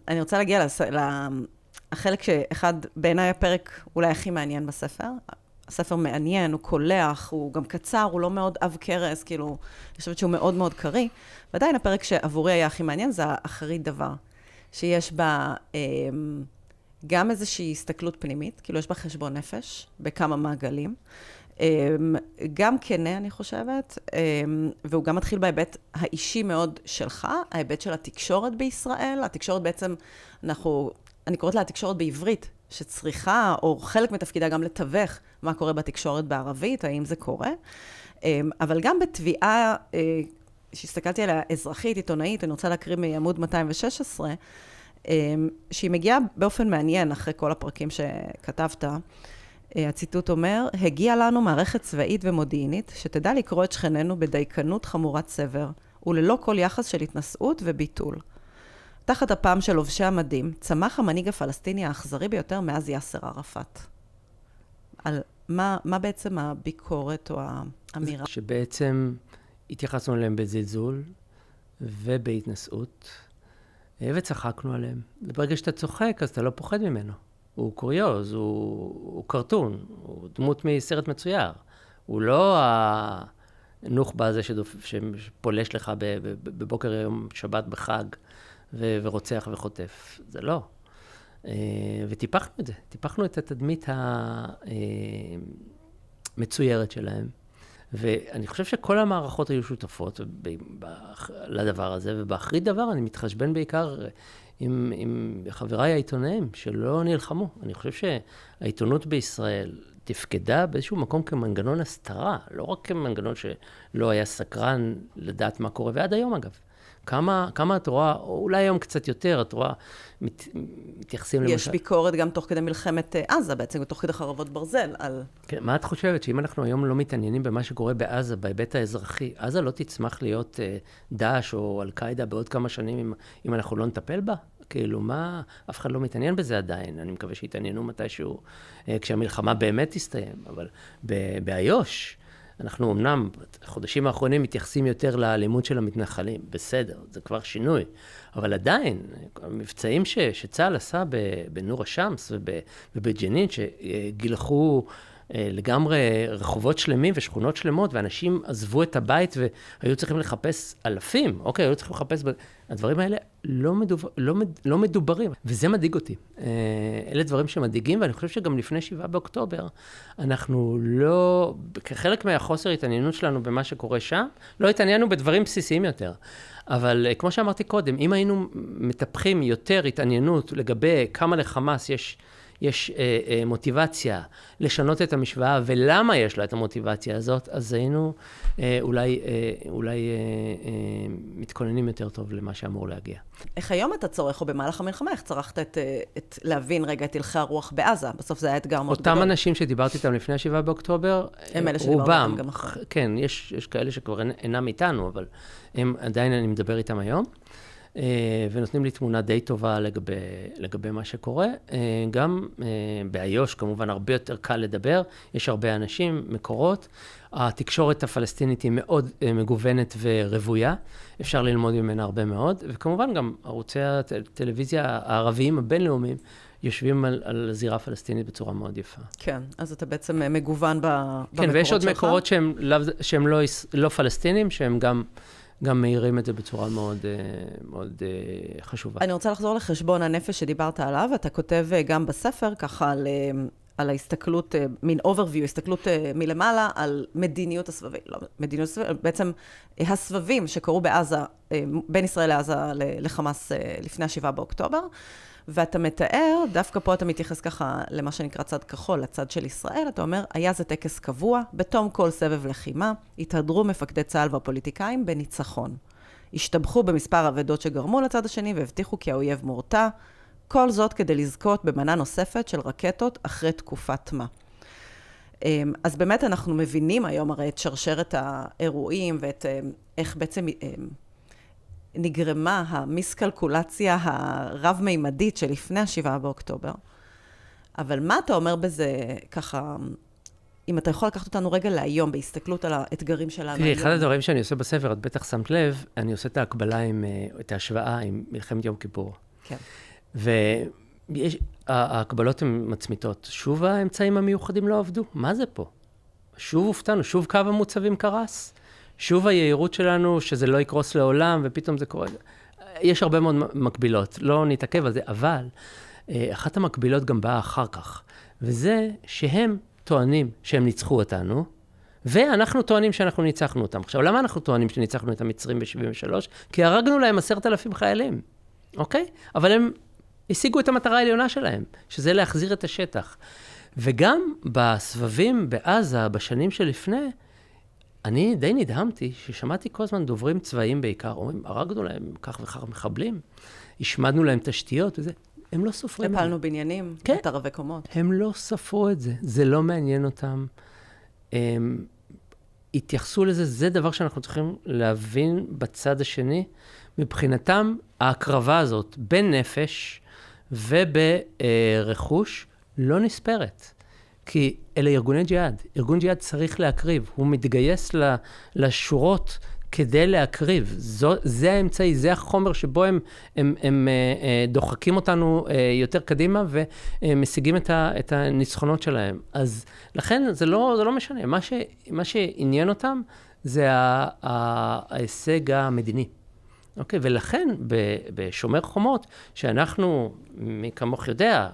אני רוצה להגיע לחלק שאחד, בעיניי הפרק אולי הכי מעניין בספר. הספר מעניין, הוא קולח, הוא גם קצר, הוא לא מאוד אב קרס, כאילו, אני חושבת שהוא מאוד מאוד קרי. ועדיין הפרק שעבורי היה הכי מעניין זה האחרית דבר. שיש בה גם איזושהי הסתכלות פנימית, כאילו יש בה חשבון נפש, בכמה מעגלים. גם כנה, אני חושבת, והוא גם מתחיל בהיבט האישי מאוד שלך, ההיבט של התקשורת בישראל. התקשורת בעצם, אני קוראת לה התקשורת בעברית, שצריכה, או חלק מתפקידה גם לתווך מה קורה בתקשורת בערבית, האם זה קורה. אבל גם בתביעה, שהסתכלתי עליה אזרחית, עיתונאית, אני רוצה להקריא מעמוד 216, שהיא מגיעה באופן מעניין אחרי כל הפרקים שכתבת. הציטוט אומר, הגיעה לנו מערכת צבאית ומודיעינית, שתדע לקרוא את שכננו בדייקנות חמורת סבר, וללא כל יחס של התנשאות וביטול. תחת הפעם של לובשי המדים, צמח המנהיג הפלסטיני האכזרי ביותר מאז יאסר ערפאת. על מה בעצם הביקורת או האמירה? שבעצם התייחסנו אליהם בזלזול ובהתנשאות, וצחקנו עליהם. ברגע שאתה צוחק, אז אתה לא פוחד ממנו. הוא קוריוז, הוא קרטון, הוא דמות מסרט מצויר. הוא לא הנוח'בה הזה שפולש לך בבוקר יום שבת בחג, ורוצח וחוטף. זה לא. וטיפחנו את זה. טיפחנו את התדמית המצוירת שלהם. ואני חושב שכל המערכות היו שותפות לדבר הזה, ובאחרית דבר אני מתחשבן בעיקר עם חבריי העיתונאים שלא נלחמו. אני חושב שהעיתונות בישראל תפקדה באיזשהו מקום כמנגנון הסתרה, לא רק כמנגנון שלא היה סקרן לדעת מה קורה, ועד היום אגב. כמה את רואה, אולי היום קצת יותר, את רואה, מתייחסים למשל... יש ביקורת גם תוך כדי מלחמת עזה, בעצם, תוך כדי חרבות ברזל, על... כן, מה את חושבת? שאם אנחנו היום לא מתעניינים במה שקורה בעזה, בהיבט האזרחי, עזה לא תצמח להיות דאעש או אל-קאעידה בעוד כמה שנים אם אנחנו לא נטפל בה? כאילו, מה? אף אחד לא מתעניין בזה עדיין. אני מקווה שיתעניינו מתישהו, כשהמלחמה באמת תסתיים. אבל באיו"ש, אנחנו אמנם, בחודשים האחרונים מתייחסים יותר לאלימות של המתנחלים. בסדר, זה כבר שינוי. אבל עדיין, המבצעים שצה"ל עשה בנור א-שמס ובג'נין, שגילחו לגמרי רחובות שלמים ושכונות שלמות, ואנשים עזבו את הבית והיו צריכים לחפש אלפים, אוקיי, היו צריכים לחפש... הדברים האלה לא מדוברים, וזה מדאיג אותי. אלה דברים שמדאיגים, ואני חושב שגם לפני 7 באוקטובר, אנחנו לא, כחלק מהחוסר התעניינות שלנו במה שקורה שם, לא התעניינו בדברים בסיסיים יותר. אבל כמו שאמרתי קודם, אם היינו מטפחים יותר התעניינות לגבי כמה לחמאס יש מוטיבציה לשנות את המשוואה, ולמה יש לה את המוטיבציה הזאת, אז היינו אולי מתכוננים יותר טוב למה שאמור להגיע. איך היום אתה צורך, או במהלך המלחמה, איך צרכת להבין רגע את הלכי הרוח בעזה? בסוף זה היה אתגר מאוד גדול. אותם אנשים שדיברתי איתם לפני 7 באוקטובר, הם אלה שדיברתי איתם גם אחר. כן, יש כאלה שכבר אינם איתנו, אבל הם עדיין אני מדבר איתם היום. ונותנים לי תמונה די טובה לגבי מה שקורה. גם באיו"ש כמובן הרבה יותר קל לדבר, יש הרבה אנשים, מקורות. התקשורת הפלסטינית היא מאוד מגוונת ורבויה, אפשר ללמוד ממנה הרבה מאוד, וכמובן גם ערוצי הטלוויזיה הערביים הבינלאומיים יושבים על זירה הפלסטינית בצורה מאוד יפה. כן, אז אתה בעצם מגוון במקורות שלך. כן, ויש עוד מקורות שהם לא פלסטינים, שהם גם מהירים את זה בצורה מאוד, מאוד חשובה. אני רוצה לחזור לחשבון הנפש שדיברת עליו, אתה כותב גם בספר ככה על ההסתכלות, מין overview, הסתכלות מלמעלה על מדיניות הסבבים. לא, מדיניות הסבבים, בעצם הסבבים שקרו בעזה, בין ישראל לעזה לחמאס לפני 7 באוקטובר, ואתה מתאר, דווקא פה אתה מתייחס ככה למה שנקרא צד כחול, לצד של ישראל, אתה אומר, היה זה טקס קבוע, בתום כל סבב לחימה, התהדרו מפקדי צה"ל והפוליטיקאים בניצחון. השתבחו במספר אבדות שגרמו לצד השני והבטיחו כי האויב מורתע, כל זאת כדי לזכות במנה נוספת של רקטות אחרי תקופת מה. אז באמת אנחנו מבינים היום הרי את שרשרת האירועים ואת איך בעצם נגרמה המיסקלקולציה הרב-מימדית שלפני 7 באוקטובר. אבל מה אתה אומר בזה ככה, אם אתה יכול לקחת אותנו רגע להיום, בהסתכלות על האתגרים שלנו היום? אחד הדברים שאני עושה בספר, את בטח שמת לב, אני עושה את ההקבלה את ההשוואה עם מלחמת יום כיפור. כן. וההקבלות הן מצמיתות. שוב האמצעים המיוחדים לא עבדו. מה זה פה? שוב הופתענו, שוב קו המוצבים קרס. שוב היעירות שלנו, שזה לא יקרוס לעולם, ופתאום זה קורה. יש הרבה מאוד מקבילות, לא נתעכב על זה, אבל אחת המקבילות גם באה אחר כך, וזה שהם טוענים שהם ניצחו אותנו, ואנחנו טוענים שאנחנו ניצחנו אותם. עכשיו, למה אנחנו טוענים שניצחנו את המצרים ב-73? כי הרגנו להם 10,000 חיילים, אוקיי? אבל הם השיגו את המטרה העליונה שלהם, שזה להחזיר את השטח. וגם בסבבים בעזה, בשנים שלפני, אני די נדהמתי ששמעתי כל הזמן דוברים צבאיים בעיקר, אומרים, הרגנו להם כך וכך מחבלים, השמדנו להם תשתיות וזה, הם לא סופרים. הפלנו בניינים, כן. את ערבי קומות. הם לא ספרו את זה, זה לא מעניין אותם. התייחסו לזה, זה דבר שאנחנו צריכים להבין בצד השני, מבחינתם ההקרבה הזאת בנפש וברכוש לא נספרת. כי אלה ארגוני ג'יהאד. ארגון ג'יהאד צריך להקריב. הוא מתגייס לשורות כדי להקריב. זה האמצעי, זה החומר שבו הם דוחקים אותנו יותר קדימה ומשיגים את הניצחונות שלהם. אז לכן זה לא משנה. מה שעניין אותם זה ההישג המדיני. אוקיי, ולכן בשומר חומות, שאנחנו, מי כמוך יודע,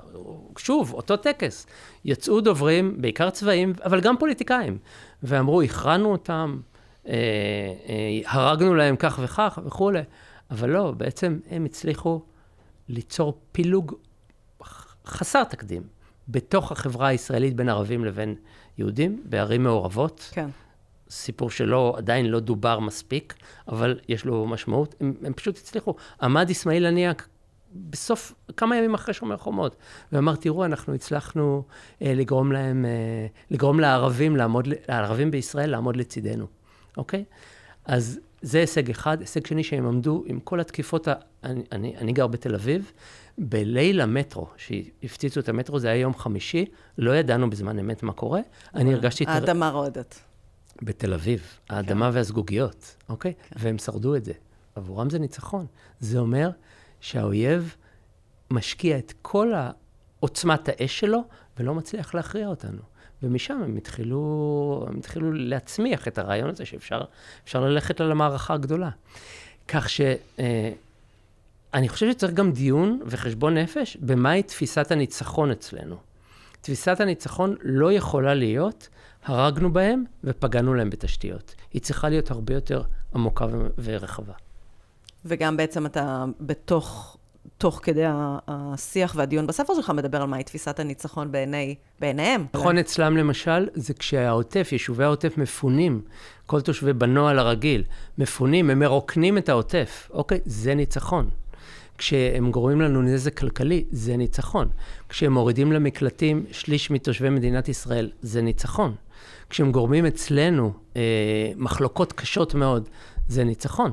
שוב, אותו טקס, יצאו דוברים, בעיקר צבאים, אבל גם פוליטיקאים, ואמרו, הכרענו אותם, הרגנו להם כך וכך וכו', אבל לא, בעצם הם הצליחו ליצור פילוג חסר תקדים, בתוך החברה הישראלית בין ערבים לבין יהודים, בערים מעורבות. כן. סיפור שלו עדיין לא דובר מספיק, אבל יש לו משמעות. הם פשוט הצליחו. עמד אסמאעיל הנייה בסוף, כמה ימים אחרי שומר חומות, ואמר, תראו, אנחנו הצלחנו לגרום לערבים בישראל לעמוד לצידנו. אוקיי? אז זה הישג אחד. הישג שני שהם עמדו עם כל התקיפות, אני גר בתל אביב, בליל המטרו, שהפציצו את המטרו, זה היה יום חמישי, לא ידענו בזמן אמת מה קורה. אני הרגשתי... האדמה רועדת. בתל אביב, האדמה והסגוגיות, אוקיי? והם שרדו את זה. עבורם זה ניצחון. זה אומר שהאויב משקיע את כל עוצמת האש שלו, ולא מצליח להכריע אותנו. ומשם הם התחילו להצמיח את הרעיון הזה, שאפשר ללכת על המערכה הגדולה. כך אני חושב שצריך גם דיון וחשבון נפש, במהי תפיסת הניצחון אצלנו. תפיסת הניצחון לא יכולה להיות, הרגנו בהם ופגענו להם בתשתיות. היא צריכה להיות הרבה יותר עמוקה ורחבה. וגם בעצם אתה תוך כדי השיח והדיון בספר שלך מדבר על מהי תפיסת הניצחון בעיניהם. נכון, אצלם למשל, זה כשהעוטף, יישובי העוטף מפונים, כל תושבי בנועל הרגיל, מפונים, הם מרוקנים את העוטף. אוקיי, זה ניצחון. כשהם גורמים לנו נזק כלכלי, זה ניצחון. כשהם מורידים למקלטים שליש מתושבי מדינת ישראל, זה ניצחון. כשהם גורמים אצלנו מחלוקות קשות מאוד, זה ניצחון.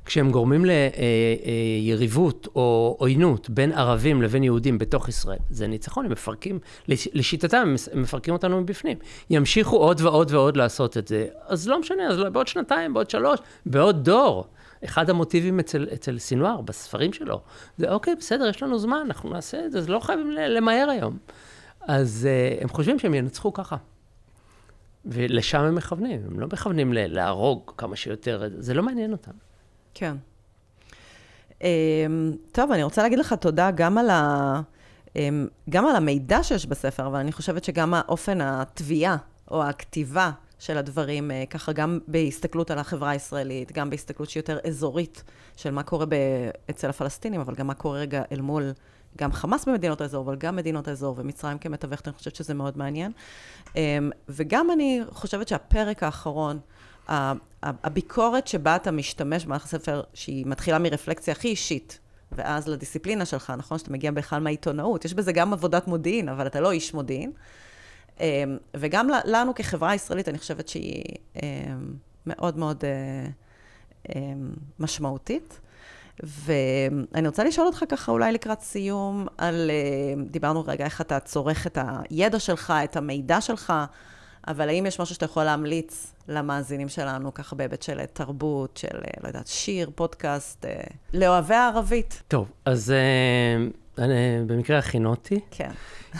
כשהם גורמים ליריבות או עוינות בין ערבים לבין יהודים בתוך ישראל, זה ניצחון. הם מפרקים, לשיטתם הם מפרקים אותנו מבפנים. ימשיכו עוד ועוד ועוד לעשות את זה. אז לא משנה, אז בעוד שנתיים, בעוד 3, בעוד דור. אחד המוטיבים אצל סינואר, בספרים שלו, זה אוקיי, בסדר, יש לנו זמן, אנחנו נעשה את זה, אז לא חייבים למהר היום. אז הם חושבים שהם ינצחו ככה. ולשם הם מכוונים, הם לא מכוונים להרוג כמה שיותר, זה לא מעניין אותם. כן. טוב, אני רוצה להגיד לך תודה גם על המידע שיש בספר, אבל אני חושבת שגם האופן התביעה או הכתיבה של הדברים, ככה גם בהסתכלות על החברה הישראלית, גם בהסתכלות שהיא יותר אזורית של מה קורה אצל הפלסטינים, אבל גם מה קורה רגע אל מול גם חמאס במדינות האזור, אבל גם מדינות האזור ומצרים כמתווכת, אני חושבת שזה מאוד מעניין. וגם אני חושבת שהפרק האחרון, הביקורת שבה אתה משתמש במהלך הספר, שהיא מתחילה מרפלקציה הכי אישית, ואז לדיסציפלינה שלך, נכון? שאתה מגיע בכלל מהעיתונאות, יש בזה גם עבודת מודיעין, אבל אתה לא איש מודיעין. וגם לנו כחברה ישראלית, אני חושבת שהיא מאוד מאוד משמעותית. ואני רוצה לשאול אותך ככה אולי לקראת סיום דיברנו רגע איך אתה צורך את הידע שלך, את המידע שלך, אבל האם יש משהו שאתה יכול להמליץ למאזינים שלנו, ככה בהיבט של תרבות, של, לא יודעת, שיר, פודקאסט, לאוהבי הערבית? טוב, אז במקרה הכינותי. כן.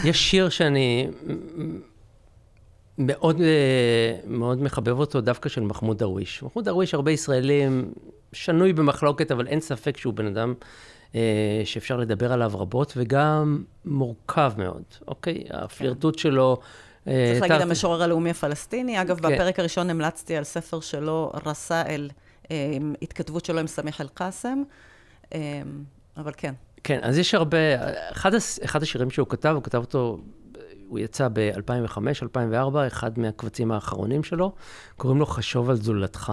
יש שיר שאני מאוד, מאוד מחבב אותו, דווקא של מחמוד דרוויש. מחמוד דרוויש, הרבה ישראלים, שנוי במחלוקת, אבל אין ספק שהוא בן אדם שאפשר לדבר עליו רבות, וגם מורכב מאוד, אוקיי? הפלירטוט שלו... צריך להגיד, המשורר הלאומי הפלסטיני. אגב, בפרק הראשון המלצתי על ספר שלו, רסאל, התכתבות שלו עם סמיח אל-קאסם, אבל כן. כן, אז יש הרבה... אחד השירים שהוא כתב, הוא כתב אותו... הוא יצא ב-2005, 2004, אחד מהקבצים האחרונים שלו, קוראים לו חשוב על זולתך.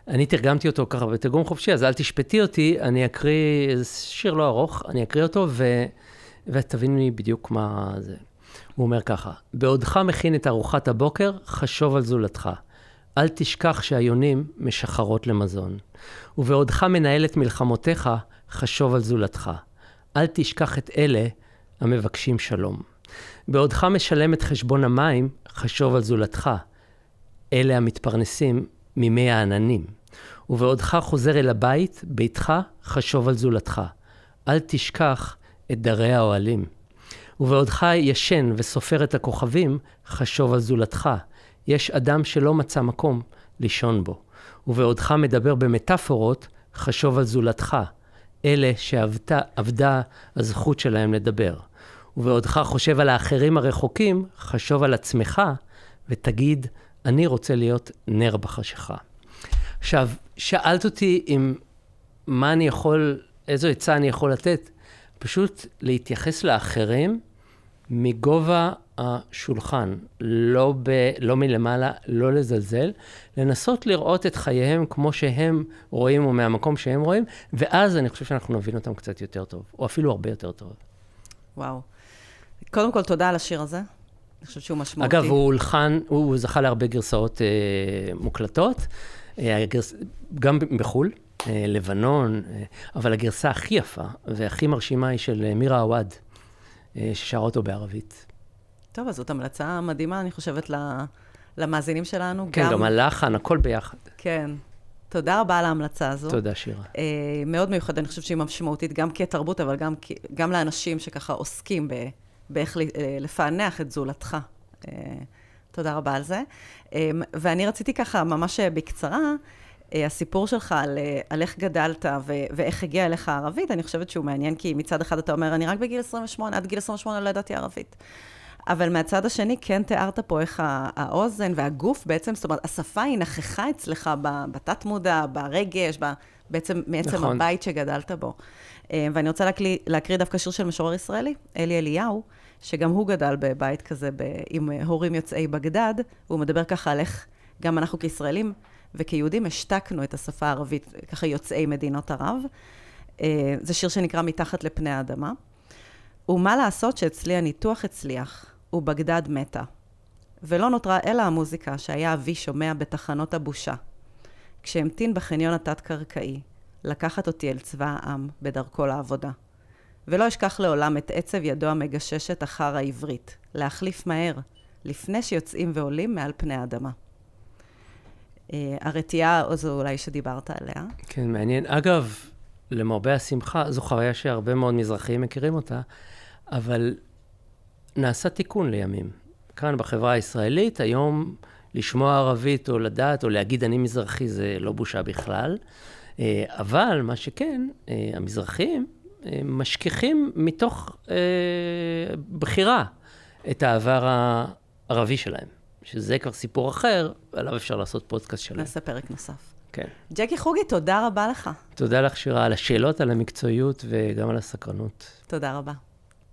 אני תרגמתי אותו ככה בתרגום חופשי, אז אל תשפטי אותי, אני אקריא, זה שיר לא ארוך, אני אקריא אותו ותבין לי בדיוק מה זה. הוא אומר ככה, בעודך מכין את ארוחת הבוקר, חשוב על זולתך. אל תשכח שהיונים משחרות למזון. ובעודך מנהל את מלחמותיך, חשוב על זולתך. אל תשכח את אלה המבקשים שלום. בעודך משלם את חשבון המים, חשוב על זולתך. אלה המתפרנסים ממי העננים. ובעודך חוזר אל הבית, ביתך, חשוב על זולתך. אל תשכח את דרי האוהלים. ובעודך ישן וסופר את הכוכבים, חשוב על זולתך. יש אדם שלא מצא מקום לישון בו. ובעודך מדבר במטאפורות, חשוב על זולתך. אלה שעבדה הזכות שלהם לדבר. ובעודך חושב על האחרים הרחוקים, חשוב על עצמך, ותגיד, אני רוצה להיות נר בחשיכה. עכשיו, שאלת אותי מה אני יכול, איזו עצה אני יכול לתת, פשוט להתייחס לאחרים מגובה השולחן, לא מלמעלה, לא לזלזל, לנסות לראות את חייהם כמו שהם רואים, או מהמקום שהם רואים, ואז אני חושב שאנחנו נבין אותם קצת יותר טוב, או אפילו הרבה יותר טוב. וואו. קודם כל, תודה על השיר הזה. אני חושבת שהוא משמעותי. אגב, הוא זכה להרבה גרסאות מוקלטות, גם בחול, לבנון, אבל הגרסה הכי יפה והכי מרשימה היא של מירה עווד, ששרה אותו בערבית. טוב, אז זאת המלצה מדהימה, אני חושבת, למאזינים שלנו. כן, גם הלחן, הכל ביחד. כן. תודה רבה על ההמלצה הזו. תודה, שירה. מאוד מיוחד, אני חושבת שהיא משמעותית גם כתרבות, אבל גם לאנשים שככה עוסקים באיך לפענח את זולתך. תודה רבה על זה. ואני רציתי ככה, ממש בקצרה, הסיפור שלך על איך גדלת ואיך הגיע אליך הערבית, אני חושבת שהוא מעניין, כי מצד אחד אתה אומר, אני רק בגיל 28, עד גיל 28 לא ידעתי ערבית. אבל מהצד השני, כן תיארת פה איך האוזן והגוף בעצם, זאת אומרת, השפה היא נכחה אצלך בתת מודע, ברגש, בעצם מעצם הבית שגדלת בו. ואני רוצה להקריא דווקא שיר של משורר ישראלי, אלי אליהו, שגם הוא גדל בבית כזה עם הורים יוצאי בגדד, והוא מדבר ככה על איך גם אנחנו כישראלים וכיהודים השתקנו את השפה הערבית, ככה יוצאי מדינות ערב. זה שיר שנקרא מתחת לפני האדמה. ומה לעשות שאצלי הניתוח הצליח, ובגדד מתה. ולא נותרה אלא המוזיקה שהיה אבי שומע בתחנות הבושה. כשהמתין בחניון התת-קרקעי, לקחת אותי אל צבא העם בדרכו לעבודה. ולא אשכח לעולם את עצב ידו המגששת אחר העברית, להחליף מהר, לפני שיוצאים ועולים מעל פני האדמה. הרתיעה, או זו אולי שדיברת עליה. כן, מעניין. אגב, למרבה השמחה, זו חוויה שהרבה מאוד מזרחים מכירים אותה, אבל נעשה תיקון לימים. כאן בחברה הישראלית, היום לשמוע ערבית או לדעת או להגיד אני מזרחי זה לא בושה בכלל, אבל מה שכן, המזרחים משכיחים מתוך בחירה את העבר הערבי שלהם, שזה כבר סיפור אחר, עליו אפשר לעשות פודקאסט שלהם. נעשה פרק נוסף. כן. ג'קי חוגי, תודה רבה לך. תודה לך, שירה, על השאלות, על המקצועיות וגם על הסקרנות. תודה רבה.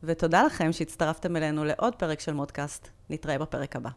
ותודה לכם שהצטרפתם אלינו לעוד פרק של מודקאסט. נתראה בפרק הבא.